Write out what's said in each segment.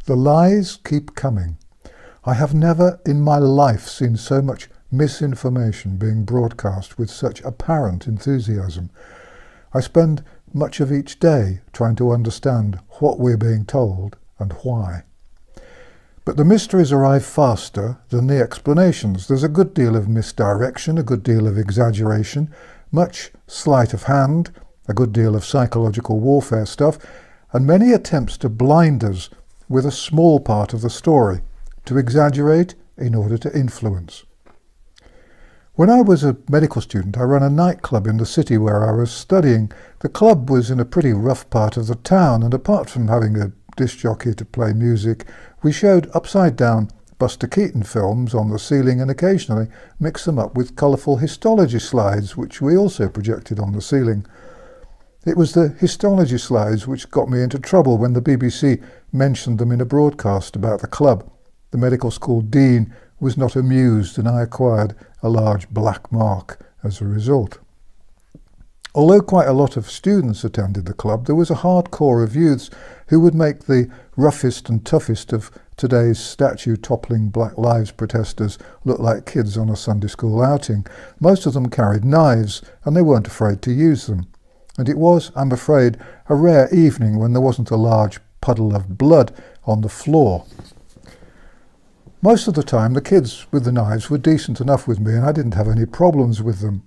The lies keep coming. I have never in my life seen so much misinformation being broadcast with such apparent enthusiasm. I spend much of each day trying to understand what we're being told and why. But the mysteries arrive faster than the explanations. There's a good deal of misdirection, a good deal of exaggeration, much sleight of hand, a good deal of psychological warfare stuff, and many attempts to blind us with a small part of the story, to exaggerate in order to influence. When I was a medical student, I ran a nightclub in the city where I was studying. The club was in a pretty rough part of the town, and apart from having a disc jockey to play music, we showed upside-down Buster Keaton films on the ceiling and occasionally mixed them up with colourful histology slides, which we also projected on the ceiling. It was the histology slides which got me into trouble when the BBC mentioned them in a broadcast about the club. The medical school dean was not amused, and I acquired a large black mark as a result. Although quite a lot of students attended the club, there was a hardcore of youths who would make the roughest and toughest of today's statue-toppling Black Lives protesters look like kids on a Sunday school outing. Most of them carried knives, and they weren't afraid to use them. And it was, I'm afraid, a rare evening when there wasn't a large puddle of blood on the floor. Most of the time, the kids with the knives were decent enough with me, and I didn't have any problems with them.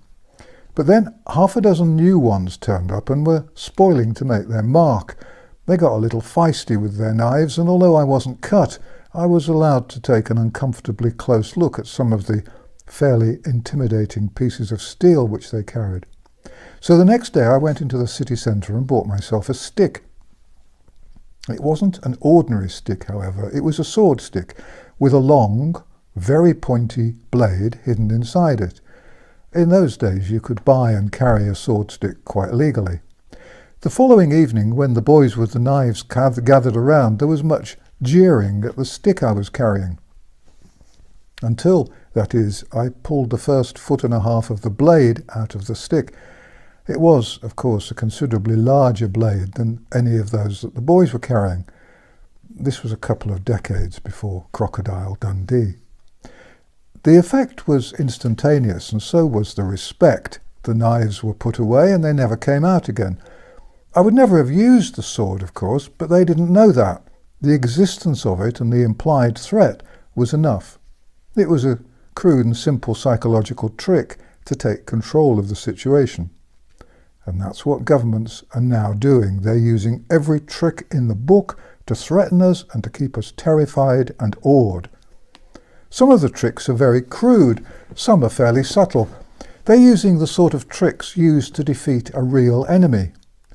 But then half a dozen new ones turned up and were spoiling to make their mark. They got a little feisty with their knives, and although I wasn't cut, I was allowed to take an uncomfortably close look at some of the fairly intimidating pieces of steel which they carried. So the next day I went into the city centre and bought myself a stick. It wasn't an ordinary stick, however. It was a sword stick with a long, very pointy blade hidden inside it. In those days you could buy and carry a sword stick quite legally. The following evening, when the boys with the knives gathered around, there was much jeering at the stick I was carrying. Until, that is, I pulled the first 1.5 feet of the blade out of the stick. It was, of course, a considerably larger blade than any of those that the boys were carrying. This was a couple of decades before Crocodile Dundee. The effect was instantaneous, and so was the respect. The knives were put away and they never came out again. I would never have used the sword, of course, but they didn't know that. The existence of it and the implied threat was enough. It was a crude and simple psychological trick to take control of the situation. And that's what governments are now doing. They're using every trick in the book to threaten us and to keep us terrified and awed. Some of the tricks are very crude, some are fairly subtle. They're using the sort of tricks used to defeat a real enemy.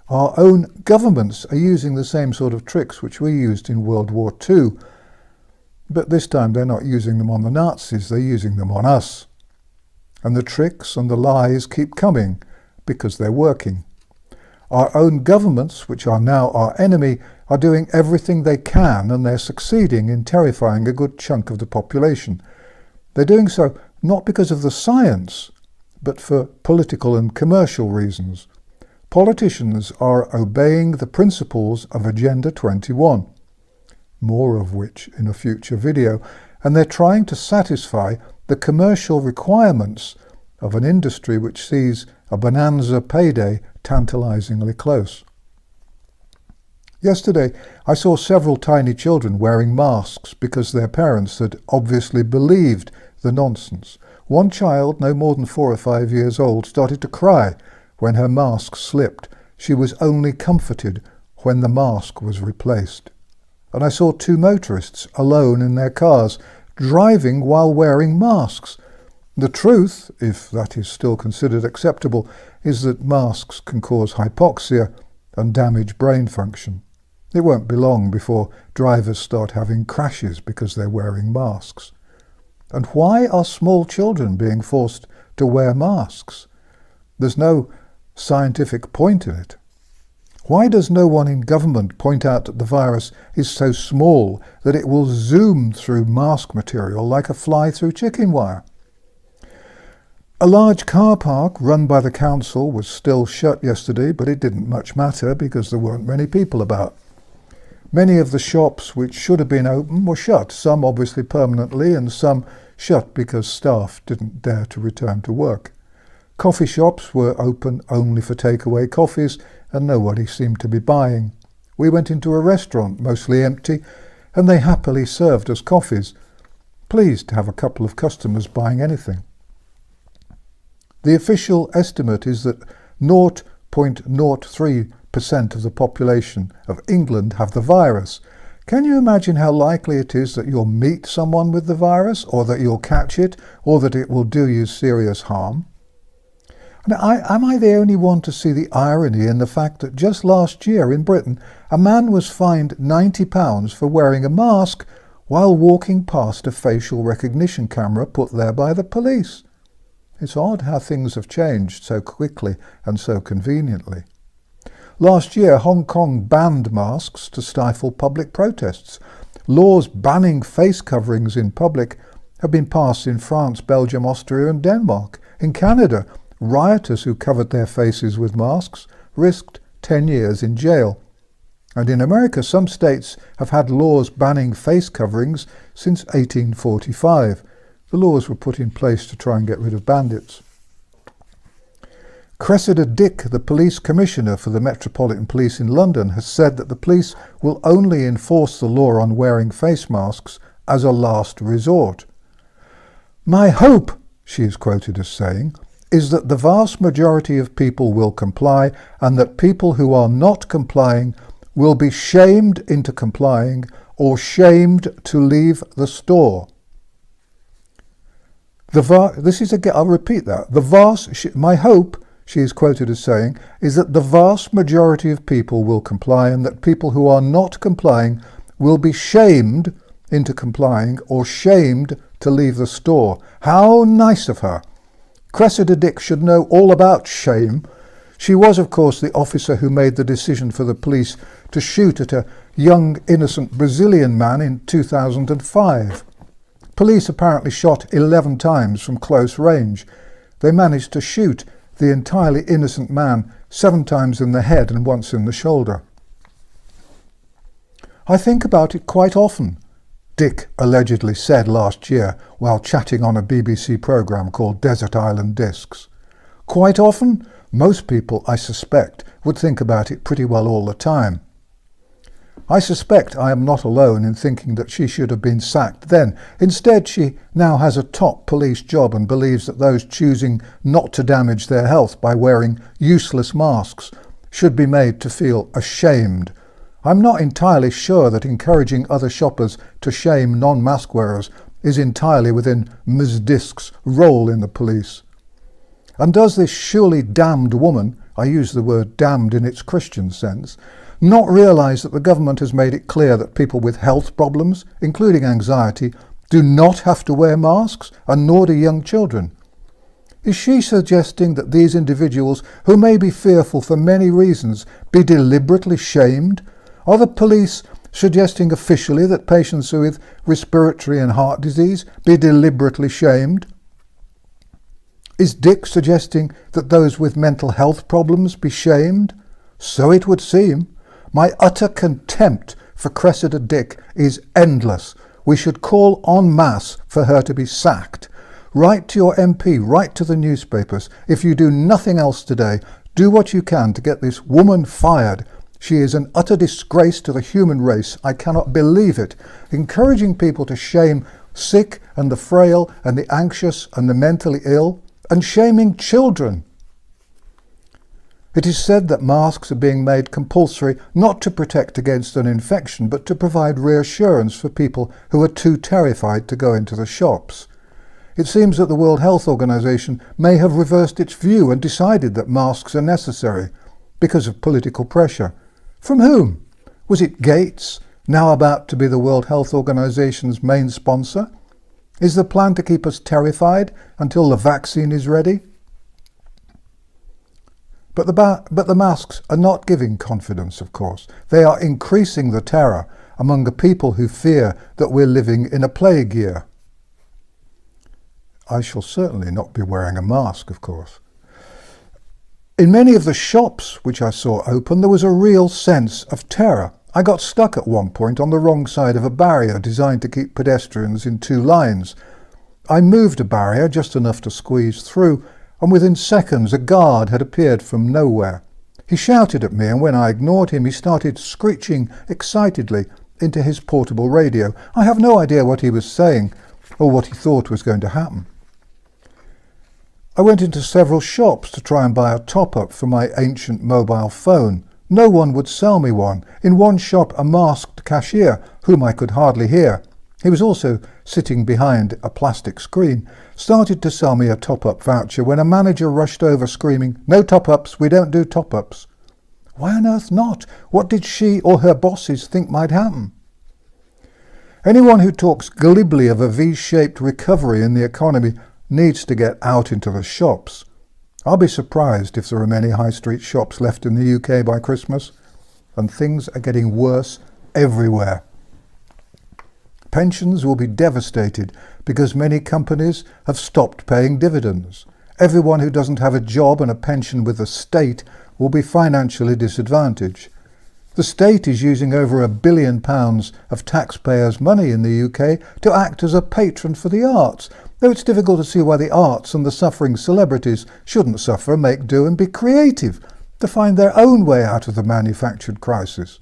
Our own governments are using the same sort of tricks which we used in World War II. But this time they're not using them on the Nazis, they're using them on us. And the tricks and the lies keep coming because they're working. Our own governments, which are now our enemy, are doing everything they can, and they're succeeding in terrifying a good chunk of the population. They're doing so not because of the science, but for political and commercial reasons. Politicians are obeying the principles of Agenda 21, more of which in a future video, and they're trying to satisfy the commercial requirements of an industry which sees a bonanza payday tantalizingly close. Yesterday, I saw several tiny children wearing masks because their parents had obviously believed the nonsense. One child, no more than 4 or 5 years old, started to cry when her mask slipped. She was only comforted when the mask was replaced. And I saw 2 motorists alone in their cars, driving while wearing masks. The truth, if that is still considered acceptable, is that masks can cause hypoxia and damage brain function. It won't be long before drivers start having crashes because they're wearing masks. And why are small children being forced to wear masks? There's no scientific point in it. Why does no one in government point out that the virus is so small that it will zoom through mask material like a fly through chicken wire? A large car park run by the council was still shut yesterday, but it didn't much matter because there weren't many people about. Many of the shops which should have been open were shut, some obviously permanently and some shut because staff didn't dare to return to work. Coffee shops were open only for takeaway coffees and nobody seemed to be buying. We went into a restaurant, mostly empty, and they happily served us coffees, pleased to have a couple of customers buying anything. The official estimate is that 0.03% of the population of England have the virus. Can you imagine how likely it is that you'll meet someone with the virus, or that you'll catch it, or that it will do you serious harm? And am I the only one to see the irony in the fact that just last year in Britain, a man was fined £90 for wearing a mask while walking past a facial recognition camera put there by the police? It's odd how things have changed so quickly and so conveniently. Last year, Hong Kong banned masks to stifle public protests. Laws banning face coverings in public have been passed in France, Belgium, Austria and Denmark. In Canada, rioters who covered their faces with masks risked 10 years in jail. And in America, some states have had laws banning face coverings since 1845. The laws were put in place to try and get rid of bandits. Cressida Dick, the police commissioner for the Metropolitan Police in London, has said that the police will only enforce the law on wearing face masks as a last resort. "My hope," she is quoted as saying, "is that the vast majority of people will comply and that people who are not complying will be shamed into complying or shamed to leave the store." I'll repeat that. My hope, she is quoted as saying, is that the vast majority of people will comply and that people who are not complying will be shamed into complying or shamed to leave the store. How nice of her. Cressida Dick should know all about shame. She was, of course, the officer who made the decision for the police to shoot at a young, innocent Brazilian man in 2005. Police apparently shot 11 times from close range. They managed to shoot the entirely innocent man 7 times in the head and once in the shoulder. "I think about it quite often," Dick allegedly said last year while chatting on a BBC programme called Desert Island Discs. "Quite often? Most people, I suspect, would think about it pretty well all the time." I suspect I am not alone in thinking that she should have been sacked then. Instead, she now has a top police job and believes that those choosing not to damage their health by wearing useless masks should be made to feel ashamed. I'm not entirely sure that encouraging other shoppers to shame non-mask wearers is entirely within Ms. Disk's role in the police. And does this surely damned woman, I use the word damned in its Christian sense, not realise that the government has made it clear that people with health problems, including anxiety, do not have to wear masks, and nor do young children? Is she suggesting that these individuals, who may be fearful for many reasons, be deliberately shamed? Are the police suggesting officially that patients with respiratory and heart disease be deliberately shamed? Is Dick suggesting that those with mental health problems be shamed? So it would seem. My utter contempt for Cressida Dick is endless. We should call en masse for her to be sacked. Write to your MP, write to the newspapers. If you do nothing else today, do what you can to get this woman fired. She is an utter disgrace to the human race. I cannot believe it. Encouraging people to shame sick and the frail and the anxious and the mentally ill, and shaming children. It is said that masks are being made compulsory not to protect against an infection, but to provide reassurance for people who are too terrified to go into the shops. It seems that the World Health Organization may have reversed its view and decided that masks are necessary because of political pressure. From whom? Was it Gates, now about to be the World Health Organization's main sponsor? Is the plan to keep us terrified until the vaccine is ready? But the masks are not giving confidence, of course. They are increasing the terror among the people who fear that we're living in a plague year. I shall certainly not be wearing a mask, of course. In many of the shops which I saw open, there was a real sense of terror. I got stuck at one point on the wrong side of a barrier designed to keep pedestrians in two lines. I moved a barrier just enough to squeeze through, and within seconds a guard had appeared from nowhere. He shouted at me, and when I ignored him, he started screeching excitedly into his portable radio. I have no idea what he was saying or what he thought was going to happen. I went into several shops to try and buy a top-up for my ancient mobile phone. No one would sell me one. In one shop, a masked cashier, whom I could hardly hear, he was also sitting behind a plastic screen, started to sell me a top-up voucher when a manager rushed over screaming, "No top-ups, we don't do top-ups." Why on earth not? What did she or her bosses think might happen? Anyone who talks glibly of a V-shaped recovery in the economy needs to get out into the shops. I'll be surprised if there are many high street shops left in the UK by Christmas, and things are getting worse everywhere. Pensions will be devastated because many companies have stopped paying dividends. Everyone who doesn't have a job and a pension with the state will be financially disadvantaged. The state is using over £1 billion of taxpayers' money in the UK to act as a patron for the arts, though it's difficult to see why the arts and the suffering celebrities shouldn't suffer, make do and be creative to find their own way out of the manufactured crisis.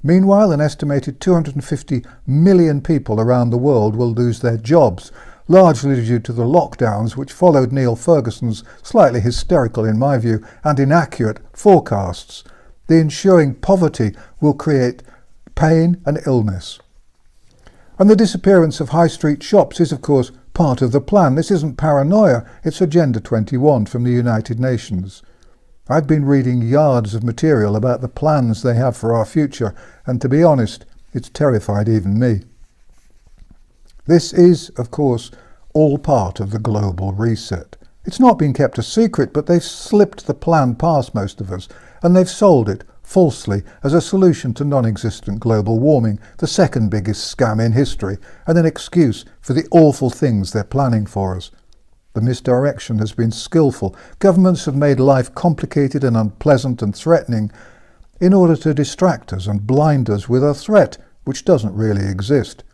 Meanwhile, an estimated 250 million people around the world will lose their jobs, largely due to the lockdowns which followed Neil Ferguson's slightly hysterical, in my view, and inaccurate forecasts. The ensuing poverty will create pain and illness. And the disappearance of high street shops is, of course, part of the plan. This isn't paranoia, it's Agenda 21 from the United Nations. I've been reading yards of material about the plans they have for our future, and to be honest, it's terrified even me. This is, of course, all part of the global reset. It's not been kept a secret, but they've slipped the plan past most of us, and they've sold it falsely as a solution to non-existent global warming, the second biggest scam in history, and an excuse for the awful things they're planning for us. The misdirection has been skillful. Governments have made life complicated and unpleasant and threatening in order to distract us and blind us with a threat which doesn't really exist.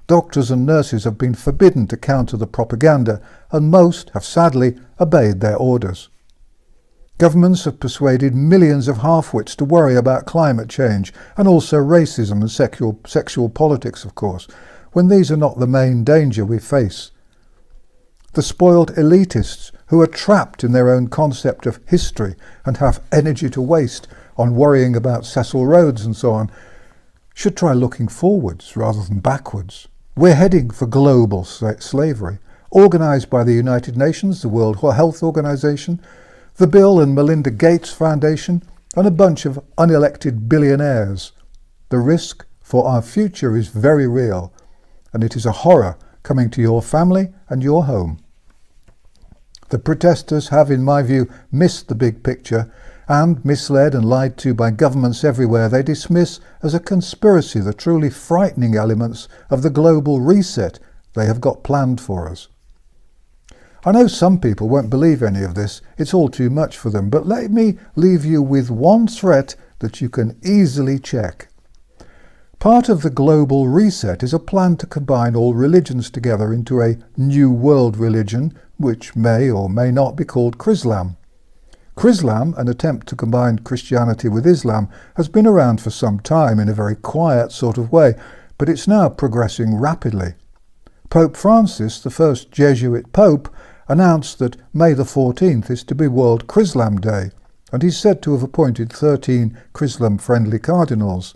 Doctors and nurses have been forbidden to counter the propaganda, and most have sadly obeyed their orders. Governments have persuaded millions of half-wits to worry about climate change, and also racism and sexual politics, of course, when these are not the main danger we face. The spoiled elitists who are trapped in their own concept of history and have energy to waste on worrying about Cecil Rhodes and so on should try looking forwards rather than backwards. We're heading for global slavery, organised by the United Nations, the World Health Organization, the Bill and Melinda Gates Foundation, and a bunch of unelected billionaires. The risk for our future is very real, and it is a horror coming to your family and your home. The protesters have, in my view, missed the big picture, and, misled and lied to by governments everywhere, they dismiss as a conspiracy the truly frightening elements of the global reset they have got planned for us. I know some people won't believe any of this, it's all too much for them, but let me leave you with one threat that you can easily check. Part of the global reset is a plan to combine all religions together into a new world religion, which may or may not be called Chrislam. Chrislam, an attempt to combine Christianity with Islam, has been around for some time in a very quiet sort of way, but it's now progressing rapidly. Pope Francis, the first Jesuit pope, announced that May the 14th is to be World Chrislam Day, and he's said to have appointed 13 Chrislam-friendly cardinals.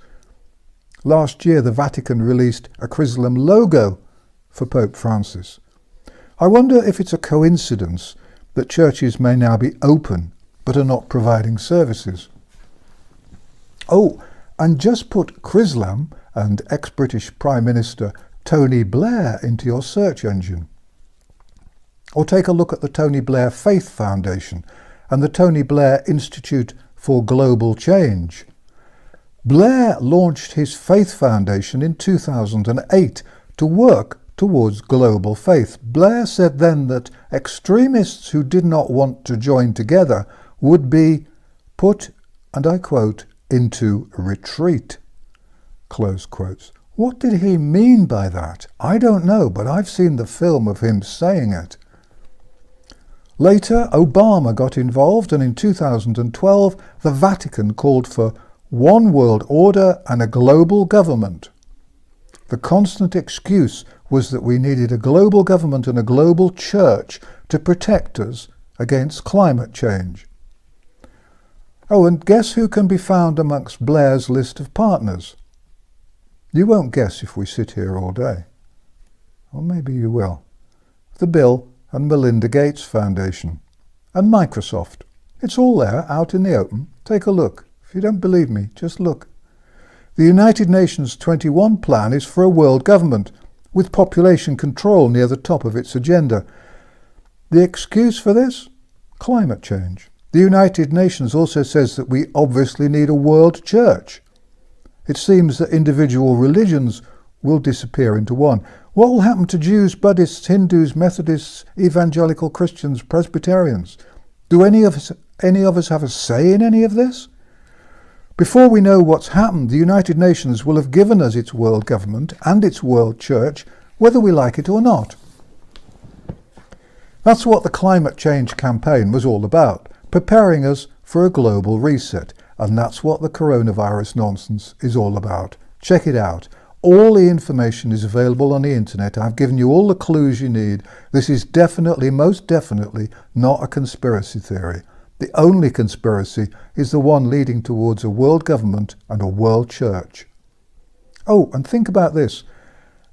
Last year, the Vatican released a Chrislam logo for Pope Francis. I wonder if it's a coincidence that churches may now be open but are not providing services. Oh, and just put Chrislam and ex-British Prime Minister Tony Blair into your search engine. Or take a look at the Tony Blair Faith Foundation and the Tony Blair Institute for Global Change. Blair launched his Faith Foundation in 2008 to work towards global faith. Blair said then that extremists who did not want to join together would be put, and I quote, into retreat. Close quotes. What did he mean by that? I don't know, but I've seen the film of him saying it. Later, Obama got involved, and in 2012, the Vatican called for one world order and a global government. The constant excuse was that we needed a global government and a global church to protect us against climate change. Oh, and guess who can be found amongst Blair's list of partners? You won't guess if we sit here all day. Or maybe you will. The Bill and Melinda Gates Foundation. And Microsoft. It's all there, out in the open. Take a look. If you don't believe me, just look. The United Nations 21 plan is for a world government, with population control near the top of its agenda. The excuse for this? Climate change. The United Nations also says that we obviously need a world church. It seems that individual religions will disappear into one. What will happen to Jews, Buddhists, Hindus, Methodists, Evangelical Christians, Presbyterians? Do any of us have a say in any of this? Before we know what's happened, the United Nations will have given us its world government and its world church, whether we like it or not. That's what the climate change campaign was all about, preparing us for a global reset. And that's what the coronavirus nonsense is all about. Check it out. All the information is available on the internet. I've given you all the clues you need. This is definitely, most definitely, not a conspiracy theory. The only conspiracy is the one leading towards a world government and a world church. Oh, and think about this.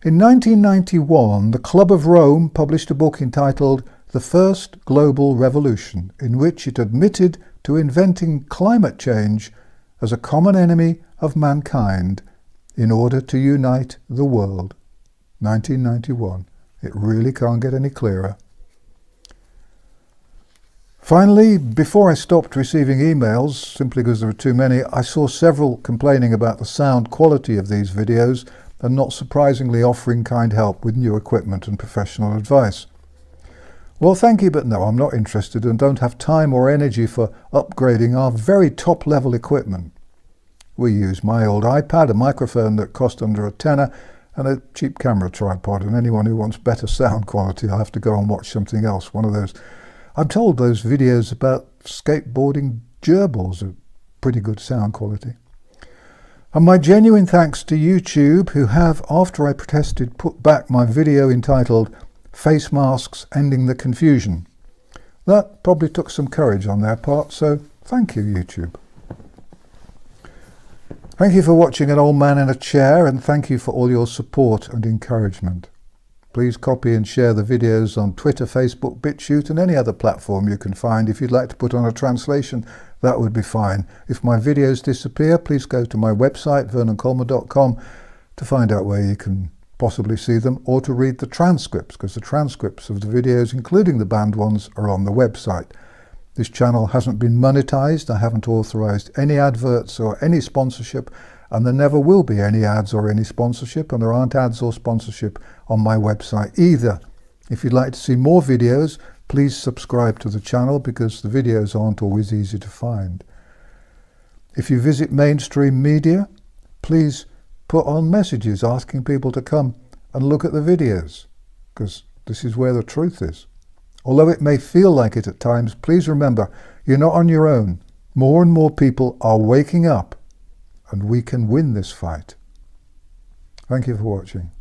In 1991, the Club of Rome published a book entitled The First Global Revolution, in which it admitted to inventing climate change as a common enemy of mankind in order to unite the world. 1991. It really can't get any clearer. Finally, before I stopped receiving emails, simply because there were too many, I saw several complaining about the sound quality of these videos and not surprisingly offering kind help with new equipment and professional advice. Well, thank you, but no, I'm not interested and don't have time or energy for upgrading our very top-level equipment. We use my old iPad, a microphone that cost under a tenner, and a cheap camera tripod, and anyone who wants better sound quality will have to go and watch something else, one of those. I'm told those videos about skateboarding gerbils are pretty good sound quality. And my genuine thanks to YouTube, who have, after I protested, put back my video entitled Face Masks Ending the Confusion. That probably took some courage on their part, so thank you, YouTube. Thank you for watching An Old Man in a Chair, and thank you for all your support and encouragement. Please copy and share the videos on Twitter, Facebook, BitChute, and any other platform you can find. If you'd like to put on a translation, that would be fine. If my videos disappear, please go to my website, vernoncoleman.com, to find out where you can possibly see them, or to read the transcripts, because the transcripts of the videos, including the banned ones, are on the website. This channel hasn't been monetized. I haven't authorized any adverts or any sponsorship, and there never will be any ads or any sponsorship, and there aren't ads or sponsorship on my website either. If you'd like to see more videos, please subscribe to the channel, because the videos aren't always easy to find. If you visit mainstream media, please put on messages asking people to come and look at the videos, because this is where the truth is. Although it may feel like it at times, please remember, you're not on your own. More and more people are waking up, and we can win this fight. Thank you for watching.